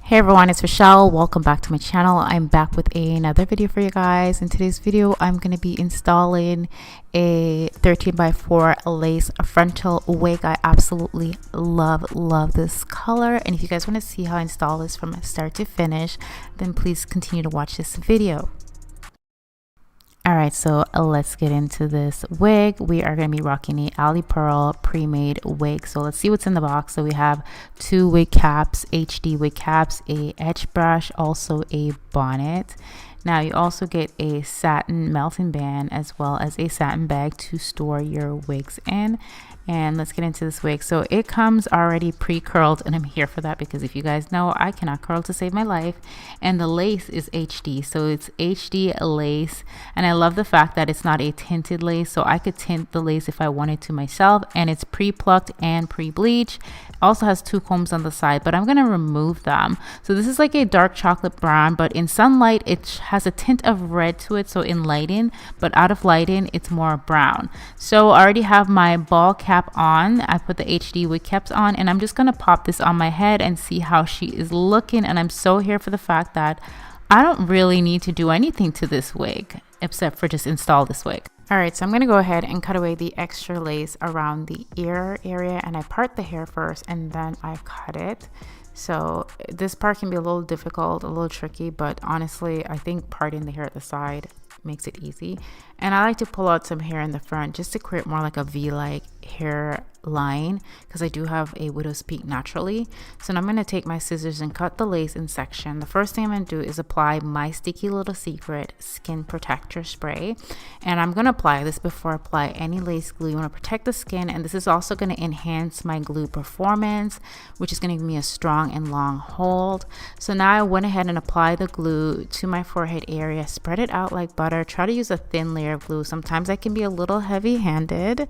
Hey everyone, it's Rochelle. Welcome back to my channel. I'm back with another video for you guys. In today's video, I'm going to be installing a 13x4 lace frontal wig. I absolutely love this color. And if you guys want to see how I install this from start to finish, then please continue to watch this video. Alright, so let's get into this wig. We are going to be rocking a Alipearl pre-made wig. So let's see what's in the box. So we have 2 wig caps, HD wig caps, a edge brush, also a bonnet. Now you also get a satin melting band as well as a satin bag to store your wigs in. And let's get into this wig. So it comes already pre-curled, and I'm here for that because if you guys know, I cannot curl to save my life. And the lace is HD, so it's HD lace. And I love the fact that it's not a tinted lace, so I could tint the lace if I wanted to myself. And it's pre-plucked and pre-bleached. Also has 2 combs on the side, but I'm gonna remove them. So this is like a dark chocolate brown, but in sunlight it has a tint of red to it, so in lighting, but out of lighting it's more brown. So I already have my ball cap on. I put the HD wig caps on, and I'm just gonna pop this on my head and see how she is looking. And I'm so here for the fact that I don't really need to do anything to this wig except for just install this wig. Alright, so I'm going to go ahead and cut away the extra lace around the ear area, and I part the hair first and then I cut it. So this part can be a little difficult, a little tricky, but honestly I think parting the hair at the side makes it easy. And I like to pull out some hair in the front just to create more like a V-like hair line, because I do have a widow's peak naturally. So now I'm going to take my scissors and cut the lace in section. The first thing I'm going to do is apply my Sticky Little Secret Skin Protector Spray, and I'm going to apply this before I apply any lace glue. You want to protect the skin, and this is also going to enhance my glue performance, which is going to give me a strong and long hold. So now I went ahead and applied the glue to my forehead area, spread it out like butter. Try to use a thin layer of glue. Sometimes I can be a little heavy-handed,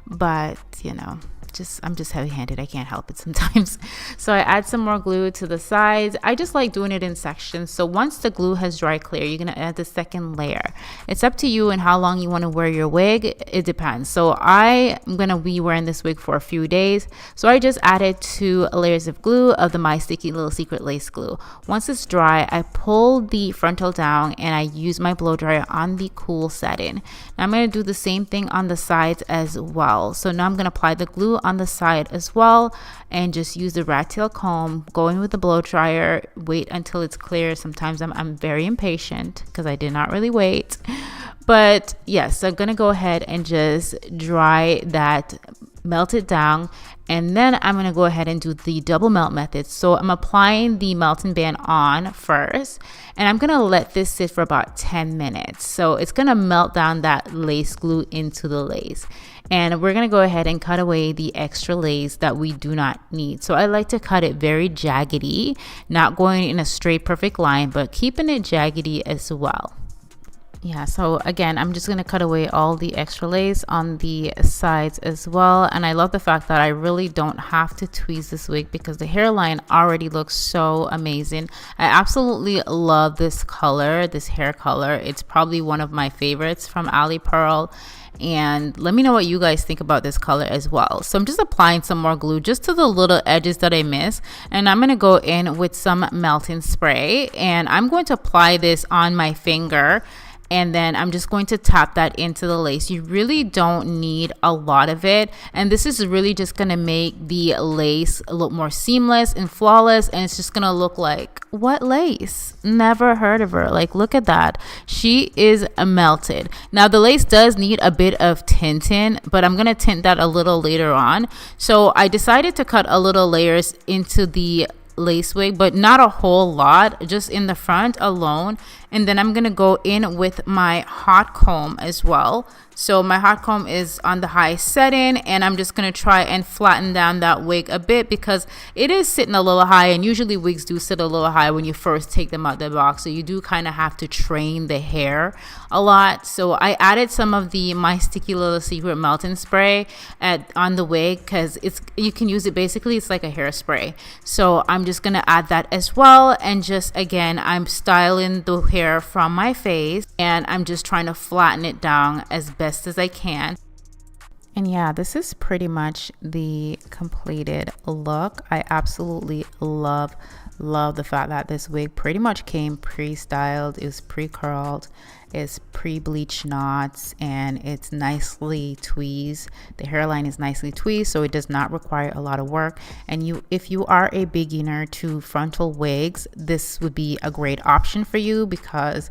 but you know, I'm just heavy-handed. I can't help it sometimes. So I add some more glue to the sides. I just like doing it in sections. So once the glue has dried clear, you're gonna add the second layer. It's up to you and how long you want to wear your wig. It depends. So I am gonna be wearing this wig for a few days. So I just added 2 layers of glue of the My Sticky Little Secret lace glue. Once it's dry, I pull the frontal down and I use my blow dryer on the cool setting. Now I'm gonna do the same thing on the sides as well. So now I'm gonna apply the glue on the side as well, and just use the rat tail comb, go in with the blow dryer, wait until it's clear. Sometimes I'm very impatient because I did not really wait, but yes, I'm gonna go ahead and just dry that, melt it down, and then I'm going to go ahead and do the double melt method. So I'm applying the melting band on first, and I'm going to let this sit for about 10 minutes. So it's going to melt down that lace glue into the lace. And we're going to go ahead and cut away the extra lace that we do not need. So I like to cut it very jaggedy, not going in a straight perfect line, but keeping it jaggedy as well. Yeah, so again, I'm just going to cut away all the extra lace on the sides as well. And I love the fact that I really don't have to tweeze this wig because the hairline already looks so amazing. I absolutely love this color, this hair color. It's probably one of my favorites from Alipearl. And let me know what you guys think about this color as well. So I'm just applying some more glue just to the little edges that I miss, and I'm going to go in with some melting spray, and I'm going to apply this on my finger, and then I'm just going to tap that into the lace. You really don't need a lot of it, and this is really just going to make the lace a little more seamless and flawless, and it's just going to look like, what lace? Never heard of her. Like, look at that. She is melted. Now the lace does need a bit of tinting, but I'm going to tint that a little later on. So I decided to cut a little layers into the lace wig, but not a whole lot, just in the front alone. And then I'm gonna go in with my hot comb as well. So my hot comb is on the high setting, and I'm just gonna try and flatten down that wig a bit because it is sitting a little high, and usually wigs do sit a little high when you first take them out the box. So you do kind of have to train the hair a lot. So I added some of the My Sticky Little Secret melting spray on the wig because you can use it basically, it's like a hairspray. So I'm just gonna add that as well, and just again, I'm styling the hair from my face, and I'm just trying to flatten it down as best as I can. And yeah, this is pretty much the completed look. I absolutely love Love the fact that this wig pretty much came pre-styled. It was pre-curled, it's pre-bleached knots, and it's nicely tweezed. The hairline is nicely tweezed, so it does not require a lot of work. And if you are a beginner to frontal wigs, this would be a great option for you, because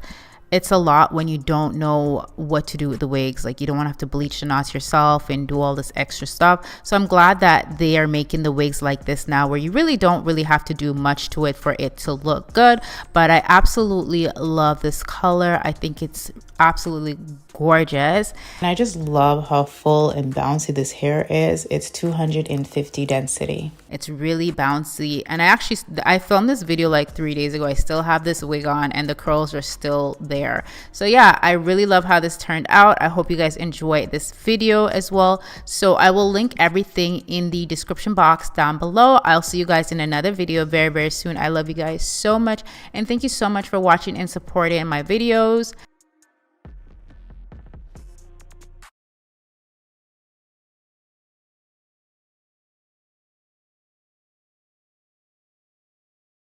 it's a lot when you don't know what to do with the wigs. Like, you don't want to have to bleach the knots yourself and do all this extra stuff. So I'm glad that they are making the wigs like this now, where you really don't have to do much to it for it to look good. But I absolutely love this color. I think it's absolutely gorgeous, and I just love how full and bouncy this hair is. It's 250 density. It's really bouncy, and I filmed this video like 3 days ago. I still have this wig on and the curls are still there. So yeah, I really love how this turned out. I hope you guys enjoyed this video as well. So I will link everything in the description box down below. I'll see you guys in another video very soon. I love you guys so much, and thank you so much for watching and supporting my videos.